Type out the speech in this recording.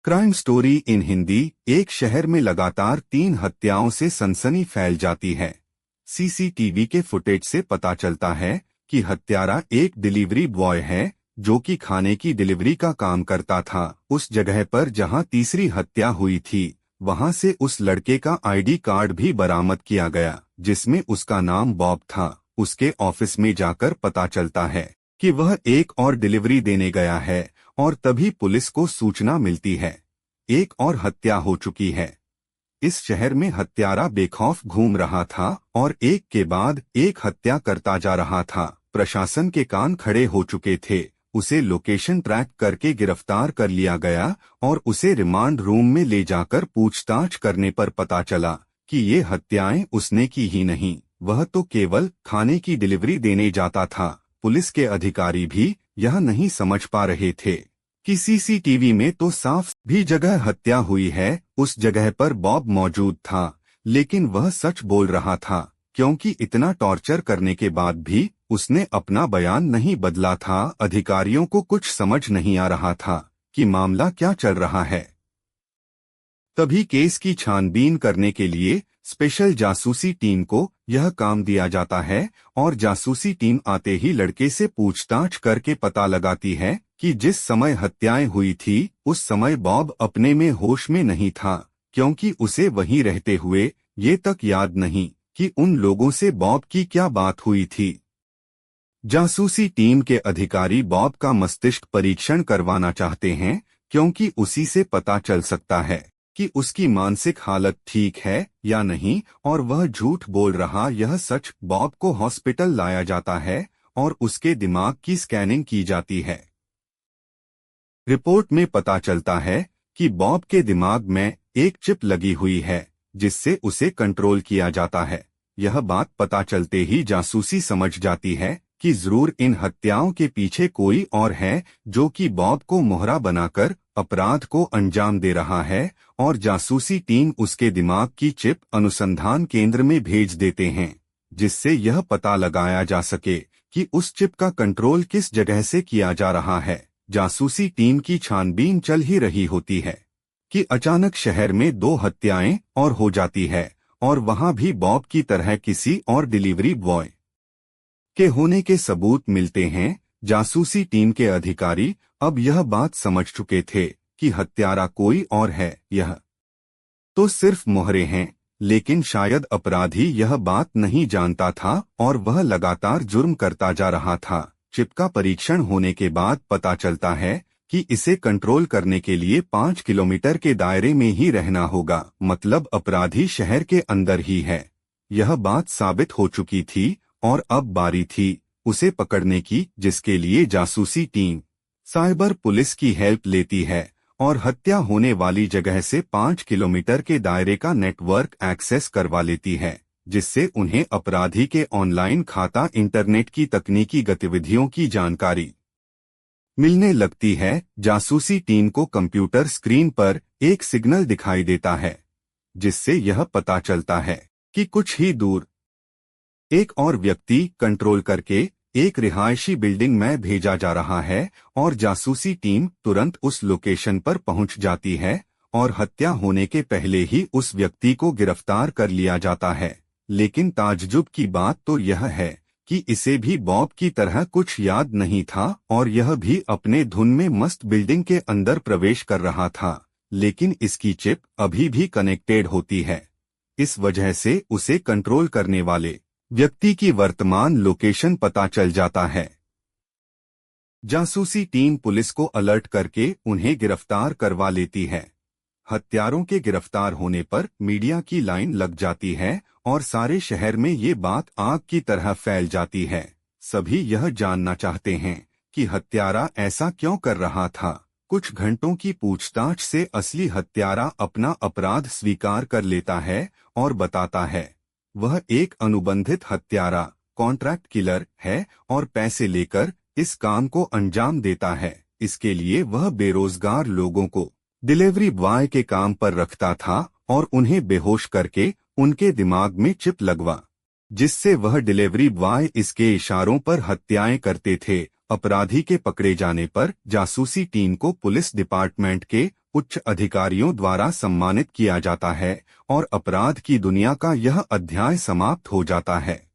Crime story in Hindi. एक शहर में लगातार 3 हत्याओं से सनसनी फैल जाती है। सीसीटीवी के फुटेज से पता चलता है कि हत्यारा एक डिलीवरी बॉय है जो कि खाने की डिलीवरी का काम करता था। उस जगह पर जहां तीसरी हत्या हुई थी वहां से उस लड़के का आईडी कार्ड भी बरामद किया गया जिसमें उसका नाम बॉब था। उसके ऑफिस में जाकर पता चलता है कि वह एक और डिलीवरी देने गया है और तभी पुलिस को सूचना मिलती है एक और हत्या हो चुकी है। इस शहर में हत्यारा बेखौफ घूम रहा था और एक के बाद एक हत्या करता जा रहा था। प्रशासन के कान खड़े हो चुके थे। उसे लोकेशन ट्रैक करके गिरफ्तार कर लिया गया और उसे रिमांड रूम में ले जाकर पूछताछ करने पर पता चला कि ये हत्याएं उसने की ही नहीं, वह तो केवल खाने की डिलीवरी देने जाता था। पुलिस के अधिकारी भी यह नहीं समझ पा रहे थे कि सीसीटीवी में तो साफ भी जगह हत्या हुई है, उस जगह पर बॉब मौजूद था, लेकिन वह सच बोल रहा था क्योंकि इतना टॉर्चर करने के बाद भी उसने अपना बयान नहीं बदला था। अधिकारियों को कुछ समझ नहीं आ रहा था कि मामला क्या चल रहा है। तभी केस की छानबीन करने के लिए स्पेशल जासूसी टीम को यह काम दिया जाता है और जासूसी टीम आते ही लड़के से पूछताछ करके पता लगाती है कि जिस समय हत्याएं हुई थी उस समय बॉब अपने में होश में नहीं था, क्योंकि उसे वहीं रहते हुए ये तक याद नहीं कि उन लोगों से बॉब की क्या बात हुई थी। जासूसी टीम के अधिकारी बॉब का मस्तिष्क परीक्षण करवाना चाहते हैं क्योंकि उसी से पता चल सकता है कि उसकी मानसिक हालत ठीक है या नहीं और वह झूठ बोल रहा। यह सच बॉब को हॉस्पिटल लाया जाता है और उसके दिमाग की स्कैनिंग की जाती है। रिपोर्ट में पता चलता है कि बॉब के दिमाग में एक चिप लगी हुई है जिससे उसे कंट्रोल किया जाता है। यह बात पता चलते ही जासूसी समझ जाती है कि जरूर इन हत्याओं के पीछे कोई और है जो कि बॉब को मोहरा बनाकर अपराध को अंजाम दे रहा है और जासूसी टीम उसके दिमाग की चिप अनुसंधान केंद्र में भेज देते हैं जिससे यह पता लगाया जा सके कि उस चिप का कंट्रोल किस जगह से किया जा रहा है। जासूसी टीम की छानबीन चल ही रही होती है कि अचानक शहर में 2 हत्याएं और हो जाती है और वहां भी बॉब की तरह किसी और डिलीवरी बॉय के होने के सबूत मिलते हैं। जासूसी टीम के अधिकारी अब यह बात समझ चुके थे कि हत्यारा कोई और है, यह तो सिर्फ मोहरे हैं, लेकिन शायद अपराधी यह बात नहीं जानता था और वह लगातार जुर्म करता जा रहा था। चिप का परीक्षण होने के बाद पता चलता है कि इसे कंट्रोल करने के लिए 5 किलोमीटर के दायरे में ही रहना होगा, मतलब अपराधी शहर के अंदर ही है। यह बात साबित हो चुकी थी और अब बारी थी उसे पकड़ने की, जिसके लिए जासूसी टीम साइबर पुलिस की हेल्प लेती है और हत्या होने वाली जगह से 5 किलोमीटर के दायरे का नेटवर्क एक्सेस करवा लेती है, जिससे उन्हें अपराधी के ऑनलाइन खाता, इंटरनेट की तकनीकी गतिविधियों की जानकारी मिलने लगती है। जासूसी टीम को कंप्यूटर स्क्रीन पर एक सिग्नल दिखाई देता है जिससे यह पता चलता है कि कुछ ही दूर एक और व्यक्ति कंट्रोल करके एक रिहायशी बिल्डिंग में भेजा जा रहा है और जासूसी टीम तुरंत उस लोकेशन पर पहुंच जाती है और हत्या होने के पहले ही उस व्यक्ति को गिरफ्तार कर लिया जाता है। लेकिन ताज्जुब की बात तो यह है कि इसे भी बॉब की तरह कुछ याद नहीं था और यह भी अपने धुन में मस्त बिल्डिंग के अंदर प्रवेश कर रहा था, लेकिन इसकी चिप अभी भी कनेक्टेड होती है। इस वजह से उसे कंट्रोल करने वाले व्यक्ति की वर्तमान लोकेशन पता चल जाता है। जासूसी टीम पुलिस को अलर्ट करके उन्हें गिरफ्तार करवा लेती है। हत्यारों के गिरफ्तार होने पर मीडिया की लाइन लग जाती है और सारे शहर में ये बात आग की तरह फैल जाती है। सभी यह जानना चाहते हैं कि हत्यारा ऐसा क्यों कर रहा था। कुछ घंटों की पूछताछ से असली हत्यारा अपना अपराध स्वीकार कर लेता है और बताता है वह एक अनुबंधित हत्यारा, कॉन्ट्रैक्ट किलर है और पैसे लेकर इस काम को अंजाम देता है। इसके लिए वह बेरोजगार लोगों को डिलीवरी बॉय के काम पर रखता था और उन्हें बेहोश करके उनके दिमाग में चिप लगवा, जिससे वह डिलीवरी बॉय इसके इशारों पर हत्याएं करते थे। अपराधी के पकड़े जाने पर जासूसी टीम को पुलिस डिपार्टमेंट के उच्च अधिकारियों द्वारा सम्मानित किया जाता है और अपराध की दुनिया का यह अध्याय समाप्त हो जाता है।